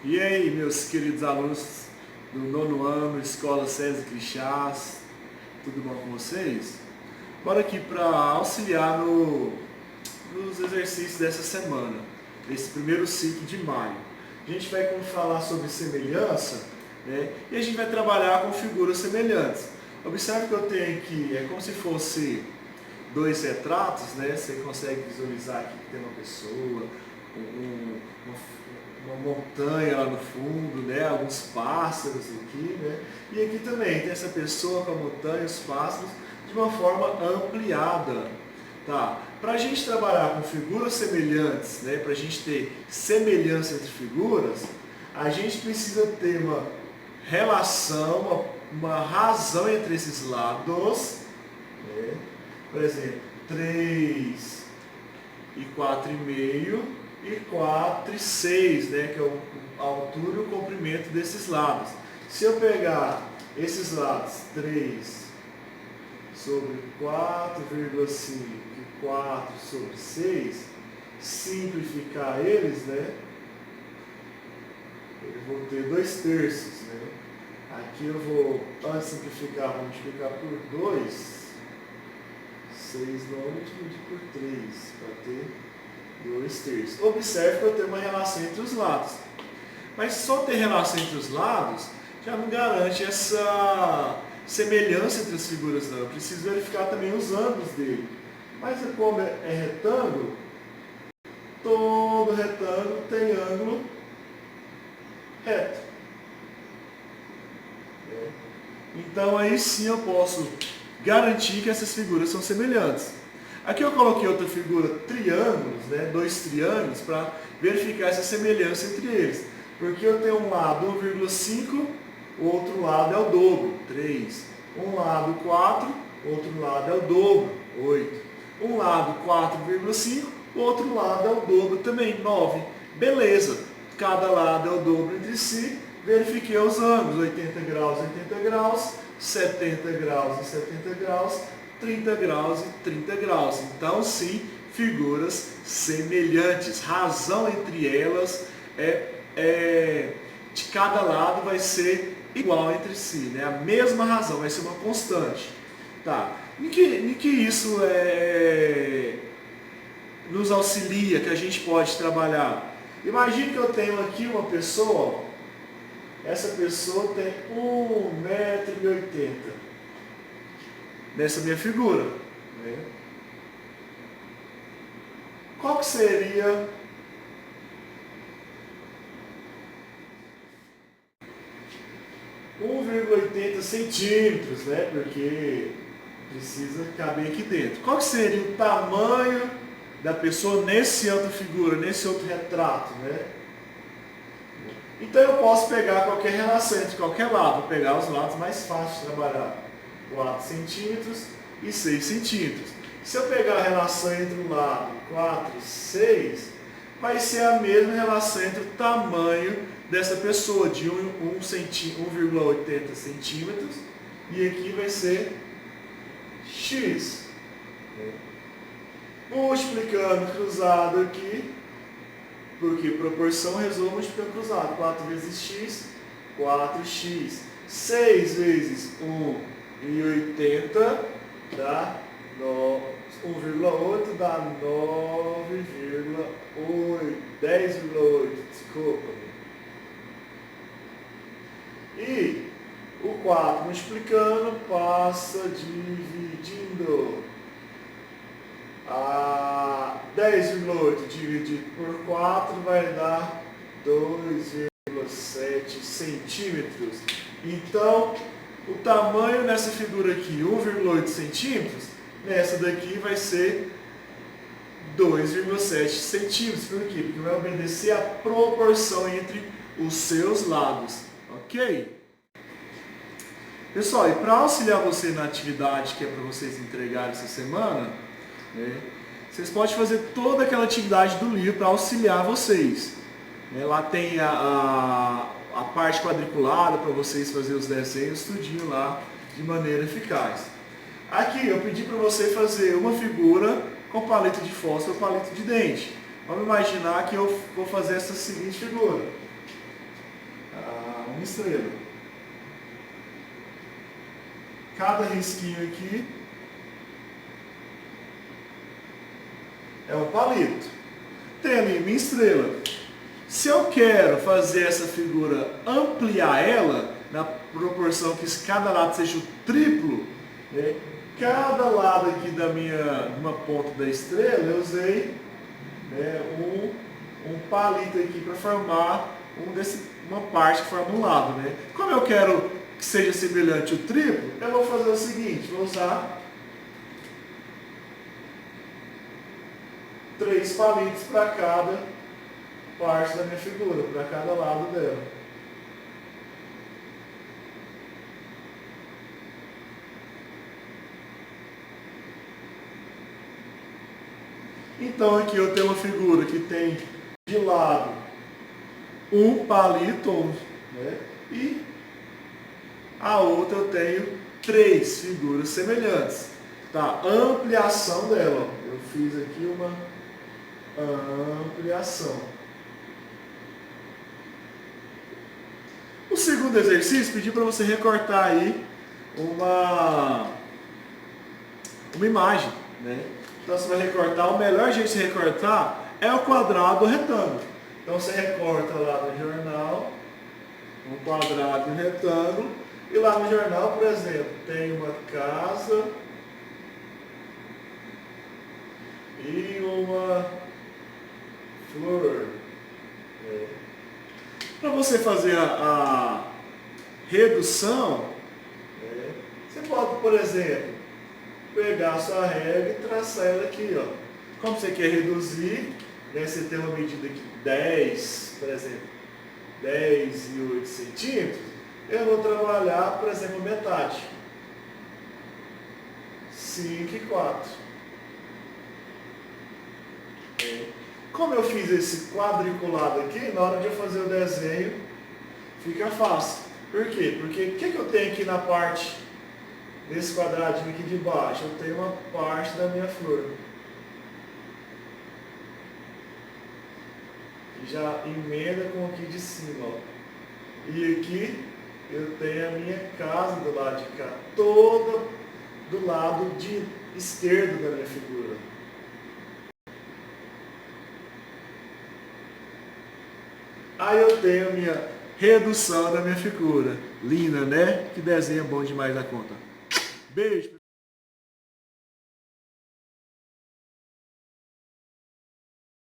E aí, meus queridos alunos do nono ano, Escola César Crixás, tudo bom com vocês? Bora aqui para auxiliar nos exercícios dessa semana, desse primeiro ciclo de maio. A gente vai falar sobre semelhança, né? E a gente vai trabalhar com figuras semelhantes. Observe que eu tenho aqui, é como se fosse dois retratos, né? Você consegue visualizar aqui que tem uma pessoa, uma montanha lá no fundo, né? Alguns pássaros aqui, né? E aqui também tem essa pessoa com a montanha, os pássaros, de uma forma ampliada. Tá? Para a gente trabalhar com figuras semelhantes, né? Para a gente ter semelhança entre figuras, a gente precisa ter uma relação, uma razão entre esses lados, né? Por exemplo, 3 e 4,5 e 4 e 6, né? Que é a altura e o comprimento desses lados. Se eu pegar esses lados, 3 sobre 4,5 e 4 sobre 6, simplificar eles, né? Eu vou ter 2/3, né? Aqui eu vou, antes de simplificar, vou multiplicar por 2, 6 nomes, dividir por 3, para ter 2/3. Observe que eu tenho uma relação entre os lados. Mas só ter relação entre os lados já não garante essa semelhança entre as figuras, não. Eu preciso verificar também os ângulos dele. Mas como é retângulo, todo retângulo tem ângulo reto. Então aí sim eu posso garantir que essas figuras são semelhantes. Aqui eu coloquei outra figura, triângulos, né? 2 triângulos, para verificar essa semelhança entre eles. Porque eu tenho um lado 1,5, o outro lado é o dobro, 3. Um lado 4, outro lado é o dobro, 8. Um lado 4,5, o outro lado é o dobro também, 9. Beleza, cada lado é o dobro entre si, verifiquei os ângulos, 80 graus, 80 graus, 70 graus e 70 graus, 30 graus e 30 graus. Então, sim, figuras semelhantes. Razão entre elas de cada lado vai ser igual entre si, né? A mesma razão, vai ser uma constante. Tá? Em que isso nos auxilia, que a gente pode trabalhar? Imagine que eu tenho aqui uma pessoa, essa pessoa tem 1,80 m nessa minha figura, né? Qual que seria centímetros, né? Porque precisa caber aqui dentro. Qual que seria o tamanho da pessoa nesse outra figura, nesse outro retrato, né? Então eu posso pegar qualquer relação entre qualquer lado, vou pegar os lados mais fáceis de trabalhar, 4 centímetros e 6 centímetros. Se eu pegar a relação entre um lado 4 e 6, vai ser a mesma relação entre o tamanho dessa pessoa, de 1,80 centímetros, e aqui vai ser x. Multiplicando cruzado aqui, porque proporção resolve multiplicando cruzado. 4 vezes x, 4x. 6 vezes 1,80 dá 1,8 dá 9,8. 10,8, desculpa. E o 4 multiplicando passa dividindo. 10,8 dividido por 4 vai dar 2,7 centímetros. Então, o tamanho nessa figura aqui, 1,8 centímetros, nessa daqui vai ser 2,7 centímetros. Por quê? Porque vai obedecer a proporção entre os seus lados. Ok? Pessoal, e para auxiliar você na atividade que é para vocês entregarem essa semana, né, vocês podem fazer toda aquela atividade do livro para auxiliar vocês. Lá tem a parte quadriculada para vocês fazerem os desenhos, tudinho lá de maneira eficaz. Aqui eu pedi para você fazer uma figura com palito de fósforo e palito de dente. Vamos imaginar que eu vou fazer essa seguinte figura. uma estrela. Cada risquinho aqui é um palito. Tem ali minha estrela. Se eu quero fazer essa figura, ampliar ela, na proporção que cada lado seja o triplo, né? Cada lado aqui de uma ponta da estrela, eu usei, né, um palito aqui para formar uma parte que forma um lado. Né? Como eu quero que seja semelhante ao triplo, eu vou fazer o seguinte, vou usar 3 palitos para cada parte da minha figura, para cada lado dela. Então aqui eu tenho uma figura que tem de lado um palito, né? E a outra eu tenho 3 figuras semelhantes. Tá? Ampliação dela. Eu fiz aqui uma ampliação. O segundo exercício, pedi para você recortar aí uma imagem, né? Então você vai recortar, o melhor jeito de recortar é o quadrado ou retângulo. Então você recorta lá no jornal, um quadrado e um retângulo, e lá no jornal, por exemplo, tem uma casa e uma flor. Para você fazer a redução, você pode, por exemplo, pegar a sua régua e traçar ela aqui, ó. Como você quer reduzir, né, você tem uma medida aqui 10, por exemplo, 10 e 8 centímetros, eu vou trabalhar, por exemplo, metade. 5 e 4. Como eu fiz esse quadriculado aqui, na hora de eu fazer o desenho, fica fácil. Por quê? Porque o que eu tenho aqui na parte desse quadradinho aqui de baixo? Eu tenho uma parte da minha flor. E já emenda com aqui de cima, ó. E aqui eu tenho a minha casa do lado de cá, toda do lado de esquerdo da minha figura. Aí eu tenho a minha redução da minha figura. Linda, né? Que desenho bom demais da conta. Beijo!